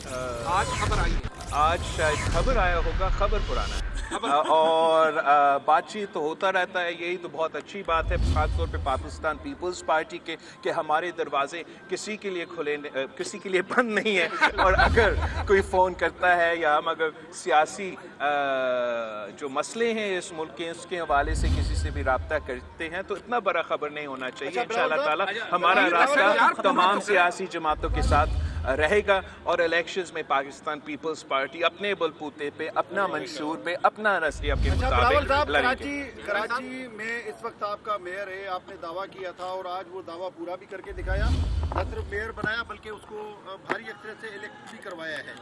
आज खबर आई है, आज शायद खबर आया होगा, खबर पुराना है और बातचीत तो होता रहता है, यही तो बहुत अच्छी बात है खासतौर पे पाकिस्तान पीपल्स पार्टी के कि हमारे दरवाजे किसी के लिए खुले किसी के लिए बंद नहीं है। और अगर कोई फ़ोन करता है या हम अगर सियासी जो मसले हैं इस मुल्क के उसके हवाले से किसी से भी रब्ता करते हैं तो इतना बड़ा खबर नहीं होना चाहिए। इंशाअल्लाह ताला हमारा रास्ता तमाम सियासी जमातों के साथ रहेगा और इलेक्शंस में पाकिस्तान पीपल्स पार्टी अपने बलबूते पे, अपना मंशूर पे, अपना नज़रिया के मुताबिक लड़ेगी। कराची में इस वक्त आपका मेयर है, आपने दावा किया था और आज वो दावा पूरा भी करके दिखाया। न सिर्फ मेयर बनाया बल्कि उसको भारी अक्सर से इलेक्ट भी करवाया है।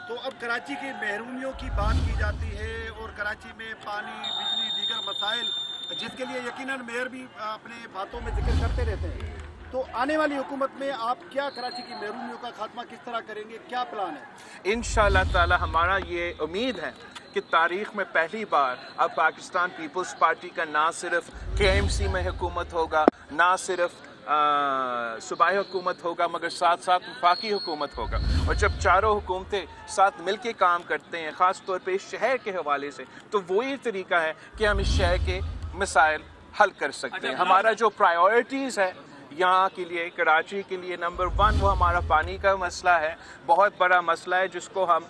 तो अब कराची की महरूमियों की बात की जाती है और कराची में पानी, बिजली, दीगर मसाइल जिसके लिए यकीनन मेयर भी अपने बातों में जिक्र करते रहते हैं। तो आने वाली हुकूमत में आप क्या कराची की महरूमियों का खात्मा किस तरह करेंगे, क्या प्लान है? इंशाअल्लाह ताला हमारा ये उम्मीद है कि तारीख़ में पहली बार अब पाकिस्तान पीपल्स पार्टी का ना सिर्फ KMC में हुकूमत होगा, ना सिर्फ सूबाई हुकूमत होगा, मगर साथ साथ वफाकी हुकूमत होगा। और जब चारों हुकूमतें साथ मिल के काम करते हैं ख़ास तौर पे इस शहर के हवाले से, तो वही तरीका है कि हम इस शहर के मसाइल हल कर सकते हैं। हमारा जो प्रायोरिटीज़ है यहाँ के लिए, कराची के लिए, नंबर 1 वो हमारा पानी का मसला है, बहुत बड़ा मसला है जिसको हम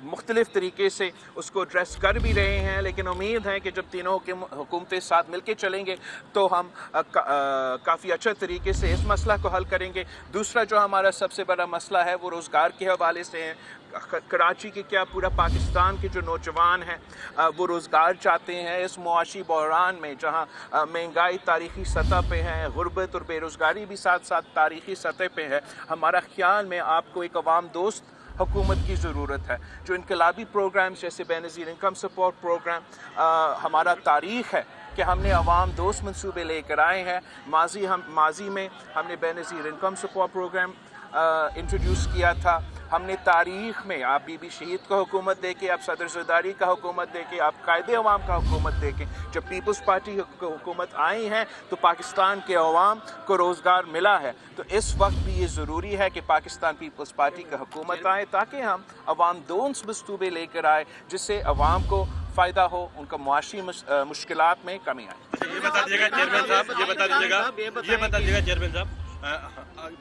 मुख्तलिफ़ तरीके से उसको एड्रेस कर भी रहे हैं। लेकिन उम्मीद है कि जब तीनों हुकूमतें साथ मिल के चलेंगे तो हम काफ़ी अच्छे तरीके से इस मसला को हल करेंगे। दूसरा जो हमारा सबसे बड़ा मसला है वो रोज़गार के हवाले से है। कराची के क्या पूरा पाकिस्तान के जो नौजवान हैं वो रोज़गार चाहते हैं इस मुआशी बहरान में, जहाँ महंगाई तारीख़ी सतह पे है, गुर्बत और बेरोज़गारी भी साथ साथ तारीख़ी सतह पे है। हमारा ख्याल में आपको एक अवाम दोस्त हुकूमत की ज़रूरत है। जो इनकलाबी प्रोग्राम्स जैसे बेनज़ीर इनकम सपोर्ट प्रोग्राम हमारा तारीख़ है कि हमने अवाम दोस्त मंसूबे लेकर आए हैं। माजी में हमने Benazir income support programme introduced किया था। हमने तारीख़ में आप बीबी शहीद का हुकूमत देके, आप सदर ज़रदारी का हुकूमत देके, आप कायदे अवाम का हुकूमत देके, जब पीपल्स पार्टी हुकूमत आई है तो पाकिस्तान के अवाम को रोज़गार मिला है। तो इस वक्त भी ये ज़रूरी है कि पाकिस्तान पीपल्स पार्टी का हुकूमत आए ताकि हम अवाम दोस्त मंसूबे लेकर आए जिससे अवाम को फ़ायदा हो, उनका मुआशी मुश्किलात में कमी आए। ये बता दीजिएगा चेयरमैन साहब, ये बता दीजिएगा चेयरमैन साहब,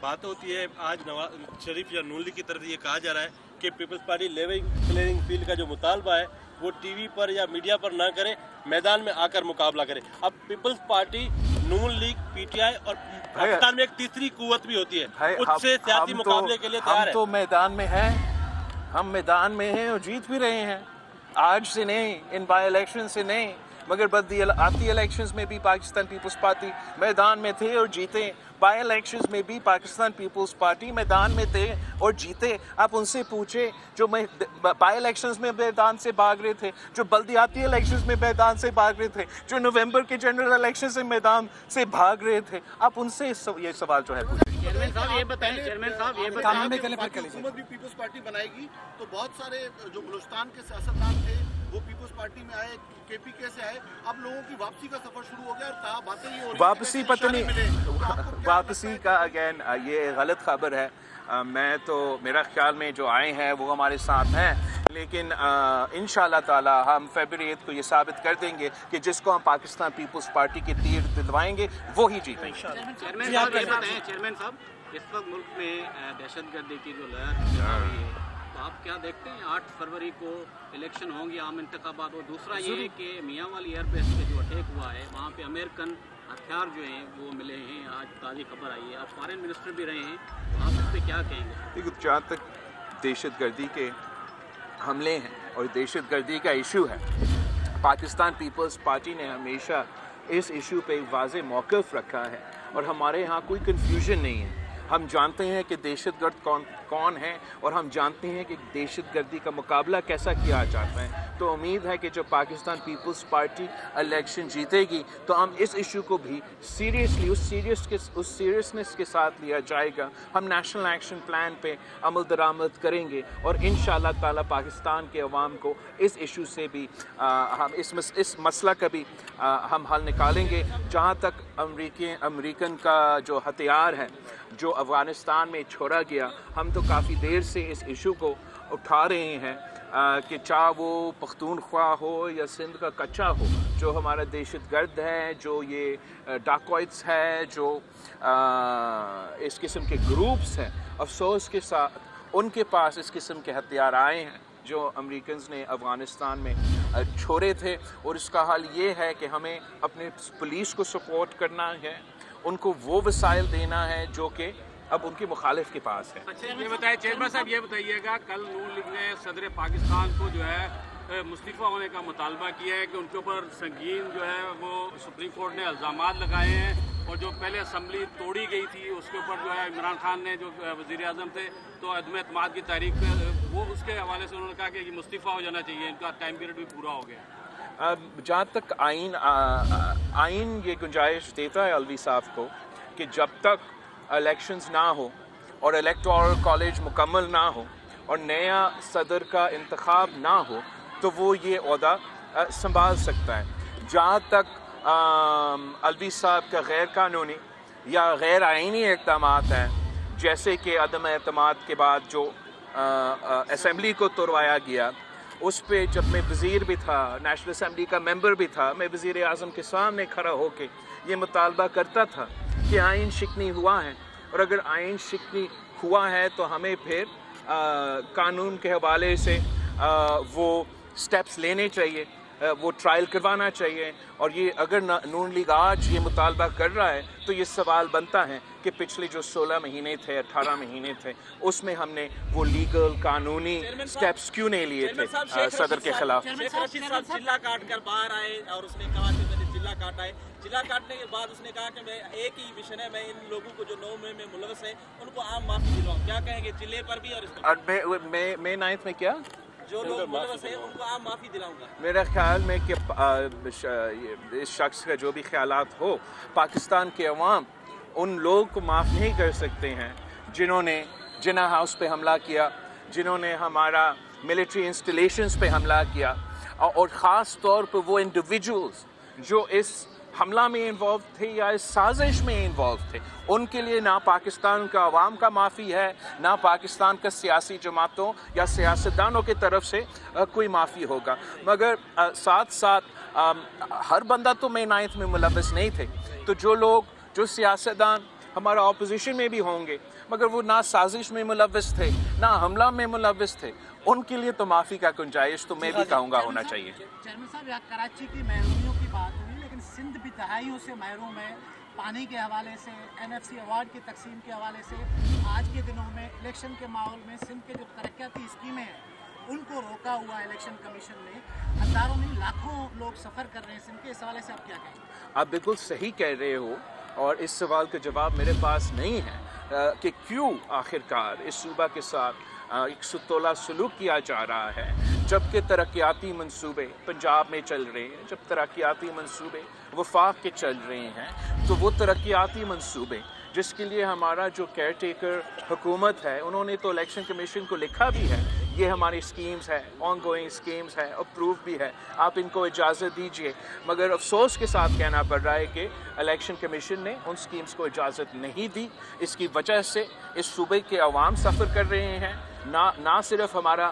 बात होती है आज नवाज शरीफ या नून लीग की तरफ ये कहा जा रहा है कि Peoples Party level playing field का जो मुतालबा है वो टीवी पर या मीडिया पर ना करे, मैदान में आकर मुकाबला करे। अब पीपल्स पार्टी, नून लीग, PTI और पाकिस्तान में एक तीसरी कुव्वत भी होती है, उससे सियासी मुकाबले के लिए तैयार है। हम तो मैदान में हैं, हम मैदान में हैं और जीत भी रहे हैं। आज से नहीं, इन बाई इलेक्शन से नहीं, मगर बदी आती इलेक्शंस में भी पाकिस्तान पीपल्स पार्टी मैदान में थे और जीते। बाई इलेक्शंस में भी पाकिस्तान पीपल्स पार्टी मैदान में थे और जीते। आप उनसे पूछे जो बाई इलेक्शंस में मैदान से भाग रहे थे, जो बल्दियाती इलेक्शंस में मैदान से भाग रहे थे, जो नवंबर के जनरल इलेक्शन से मैदान से भाग रहे थे, आप उनसे ये सवाल जो है पूछे। चेयरमैन साहब ये बताएं, हुकूमत भी पीपल्स पार्टी बनाएगी तो बहुत सारे जो बलूचिस्तान के सियासतदान थे वो पीपल्स पार्टी में आए, KPK से आए, अब लोगों की वापसी का सफर शुरू हो गया और कहा बातें ये हो रही वापसी पता नहीं, वापसी का अगेन ये गलत खबर है। मैं तो मेरा ख्याल में जो आए हैं वो हमारे साथ हैं, लेकिन इंशाअल्लाह ताला हम फरवरी 8 को ये साबित कर देंगे कि जिसको हम पाकिस्तान पीपल्स पार्टी के तीर दिलवाएंगे वो ही जीतेंगे। चेयरमैन साहब, इस वक्त मुल्क में दहशतगर्दी की जो लहर चल रही है, तो आप क्या देखते हैं 8 फरवरी को इलेक्शन होंगे, आम इंतखाबात, और दूसरा ये कि मियाँ वाली एयरबेस पे जो अटैक हुआ है वहाँ पे अमेरिकन हथियार जो हैं वो मिले हैं, आज ताज़ी खबर आई है, आप फॉरेन मिनिस्टर भी रहे हैं, तो आप इस पर क्या कहेंगे? देखो, जहाँ तक दहशतगर्दी के हमले हैं और दहशतगर्दी का इशू है, पाकिस्तान पीपल्स पार्टी ने हमेशा इस इशू पे वाज़ेह मौक़िफ़ रखा है और हमारे यहाँ कोई कन्फ्यूजन नहीं है। हम जानते हैं कि दहशतगर्द कौन है और हम जानते हैं कि दहशतगर्दी का मुकाबला कैसा किया जाता है। तो تو امید ہے کہ جب پاکستان پیپلز پارٹی الیکشن جیتے گی تو ہم اس ایشو کو بھی سیریسلی اس سیریسنس کے ساتھ لیا جائے گا. ہم نیشنل ایکشن پلان پہ عمل درآمد کریں گے اور انشاءاللہ تعالی پاکستان کے عوام کو اس ایشو سے بھی ہم اس مسئلہ کا بھی ہم حل نکالیں گے. جہاں تک امریکن کا جو ہتھیار ہے جو افغانستان میں چھوڑا گیا، ہم تو کافی دیر سے اس ایشو کو اٹھا رہے ہیں کہ چاہے وہ پختونخوا ہو یا سندھ کا کچا ہو، جو ہمارا دہشت گرد ہے، جو یہ ڈاکوائٹس ہے، جو اس قسم کے گروپس ہیں، افسوس کے ساتھ ان کے پاس اس قسم کے ہتھیار آئے ہیں جو امریکنز نے افغانستان میں چھوڑے تھے. اور اس کا حل یہ ہے کہ ہمیں اپنے پولیس کو سپورٹ کرنا ہے، ان کو وہ وسائل دینا ہے جو کہ اب ان کے مخالف کے پاس ہے. اچھا یہ بتائیے چیئرمین صاحب، یہ بتائیے گا کل نون لیگ نے صدر پاکستان کو جو ہے مستعفی ہونے کا مطالبہ کیا ہے کہ ان کے اوپر سنگین جو ہے وہ سپریم کورٹ نے الزامات لگائے ہیں، اور جو پہلے اسمبلی توڑی گئی تھی اس کے اوپر جو ہے عمران خان نے جو وزیر اعظم تھے تو عدم اعتماد کی تحریک پہ وہ اس کے حوالے سے انہوں نے کہا کہ یہ مستعفی ہو جانا چاہیے، ان کا ٹائم پیریڈ بھی پورا ہو گیا. جہاں تک آئین یہ گنجائش دیتا ہے الوی صاحب کو کہ جب تک الیکشنز نہ ہو اور الیکٹورل کالج مکمل نہ ہو اور نیا صدر کا انتخاب نہ ہو تو وہ یہ عہدہ سنبھال سکتا ہے. جہاں تک الوی صاحب کا غیر قانونی یا غیر آئینی اقدامات ہیں، جیسے کہ عدم اعتماد کے بعد جو اسمبلی کو توڑوایا گیا، اس پہ جب میں وزیر بھی تھا، نیشنل اسمبلی کا ممبر بھی تھا، میں وزیر اعظم کے سامنے کھڑا ہو کے یہ مطالبہ کرتا تھا کہ آئین شکنی ہوا ہے، اور اگر آئین شکنی ہوا ہے تو ہمیں پھر قانون کے حوالے سے وہ سٹیپس لینے چاہیے، وہ ٹرائل کروانا چاہیے. اور یہ اگر نون لیگ آج یہ مطالبہ کر رہا ہے تو یہ سوال بنتا ہے کہ پچھلے جو 16 مہینے تھے، 18 مہینے تھے، اس میں ہم نے وہ لیگل قانونی سٹیپس کیوں نہیں لیے تھے صدر کے خلاف. شیخ رشید صاحب چلا کاٹ کر باہر آئے اور اس نے کہا کہ میں نے چلا کاٹا ہے. چلا کاٹنے کے بعد اس نے کہا کہ میں ایک ہی مشن ہے، میں ان لوگوں کو جو 9 میں ملوث ہیں ان کو عام معافی دلاؤں. کیا کہیں گے چلے پر بھی اور اس پر؟ میں 9 میں کیا جو لوگ ملوث ہیں ان کو عام معافی دلاؤں گا. میرا خیال میں کہ اس شخص کا جو بھی خیالات ہو، پاکستان کے عوام ان لوگوں کو معاف نہیں کر سکتے ہیں جنہوں نے جناح ہاؤس پہ حملہ کیا، جنہوں نے ہمارا ملٹری انسٹالیشنز پہ حملہ کیا، اور خاص طور پہ وہ انڈیویجولز جو اس حملہ میں انوالو تھے یا اس سازش میں انوالو تھے. ان کے لیے نہ پاکستان کا عوام کا معافی ہے، نہ پاکستان کا سیاسی جماعتوں یا سیاستدانوں کی طرف سے کوئی معافی ہوگا. مگر ساتھ ساتھ ہر بندہ تو میں 9 میں ملوث نہیں تھے، تو جو سیاستدان ہمارا اپوزیشن میں بھی ہوں گے مگر وہ نہ سازش میں ملوث تھے نہ حملہ میں ملوث تھے، ان کے لیے تو معافی کا گنجائش تو میں بھی کہوں گا ہونا چاہیے. چیئرمین صاحب، یہاں کراچی کی محرومیوں کی بات ہوئی، لیکن سندھ بھی دہائیوں سے محروم ہے، پانی کے حوالے سے، NFC ایوارڈ کی تقسیم کے حوالے سے. آج کے دنوں میں الیکشن کے ماحول میں سندھ کے جو ترقیاتی اسکیمیں ہیں ان کو روکا ہوا ہے الیکشن کمیشن نے. ہزاروں نہیں لاکھوں لوگ سفر کر رہے ہیں سندھ کے، اس حوالے سے آپ کیا کہیں گے؟ آپ بالکل صحیح کہہ رہے ہو، اور اس سوال کا جواب میرے پاس نہیں ہے کہ کیوں آخرکار اس صوبہ کے ساتھ ایک ستولہ سلوک کیا جا رہا ہے، جبکہ ترقیاتی منصوبے پنجاب میں چل رہے ہیں، جب ترقیاتی منصوبے وفاق کے چل رہے ہیں، تو وہ ترقیاتی منصوبے جس کے لیے ہمارا جو کیئر ٹیکر حکومت ہے انہوں نے تو الیکشن کمیشن کو لکھا بھی ہے، یہ ہماری اسکیمز ہے، آن گوئنگ اسکیمز ہے، اپروو بھی ہے، آپ ان کو اجازت دیجئے. مگر افسوس کے ساتھ کہنا پڑ رہا ہے کہ الیکشن کمیشن نے ان اسکیمز کو اجازت نہیں دی. اس کی وجہ سے اس صوبے کے عوام سفر کر رہے ہیں. نہ صرف ہمارا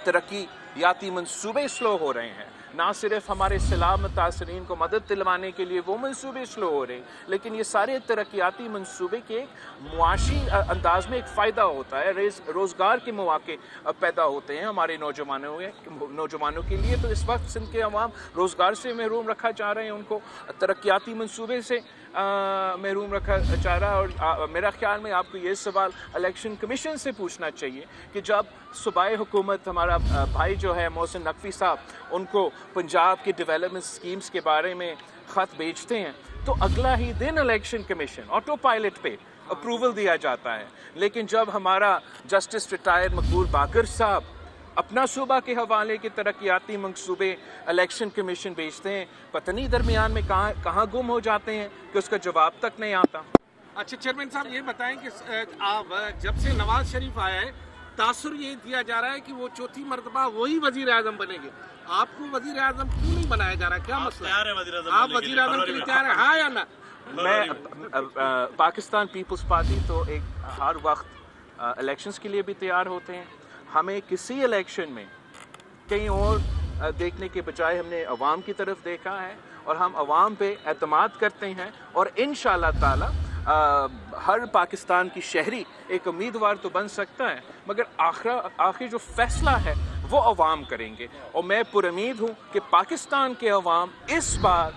ترقیاتی منصوبے سلو ہو رہے ہیں، نہ صرف ہمارے سیلاب متاثرین کو مدد دلوانے کے لیے وہ منصوبے سلو ہو رہے ہیں، لیکن یہ سارے ترقیاتی منصوبے کے ایک معاشی انداز میں ایک فائدہ ہوتا ہے، روزگار کے مواقع پیدا ہوتے ہیں ہمارے نوجوانوں کے لیے. تو اس وقت سندھ کے عوام روزگار سے محروم رکھا جا رہے ہیں، ان کو ترقیاتی منصوبے سے محروم رکھا جا رہا ہے. اور میرا خیال میں آپ کو یہ سوال الیکشن کمیشن سے پوچھنا چاہیے کہ جب صوبائی حکومت ہمارا بھائی جو ہے محسن نقوی صاحب ان کو پنجاب کی ڈیولپمنٹ سکیمز کے بارے میں خط بھیجتے ہیں تو اگلا ہی دن الیکشن کمیشن آٹو پائلٹ پہ اپروول دیا جاتا ہے. لیکن جب ہمارا جسٹس ریٹائرڈ مقبول باقر صاحب अपना सूबा के हवाले के तरक्याती मंसूबे इलेक्शन कमीशन भेजते हैं, पता नहीं दरमियान में कहाँ गुम हो जाते हैं कि उसका जवाब तक नहीं आता। अच्छा चेयरमैन साहब ये बताएं कि आप जब से नवाज शरीफ आया है तासुर ये दिया जा रहा है कि वो चौथी मरतबा वही वजीर आजम बनेंगे, आपको वजीर आजम क्यों नहीं बनाया जा रहा, क्या मसला है? आप वजीर आजम के लिए तैयार हैं, हाँ या ना? मैं पाकिस्तान पीपल्स पार्टी तो एक हर वक्त इलेक्शंस के लिए भी तैयार होते हैं। हमें किसी इलेक्शन में कहीं और देखने के बजाय हमने अवाम की तरफ देखा है और हम अवाम पे एतमाद करते हैं और इंशाअल्लाह ताला हर पाकिस्तान की शहरी एक उम्मीदवार तो बन सकता है, मगर आखिर जो फैसला है वो अवाम करेंगे। और मैं पुरुमीद हूँ कि पाकिस्तान के अवाम इस बार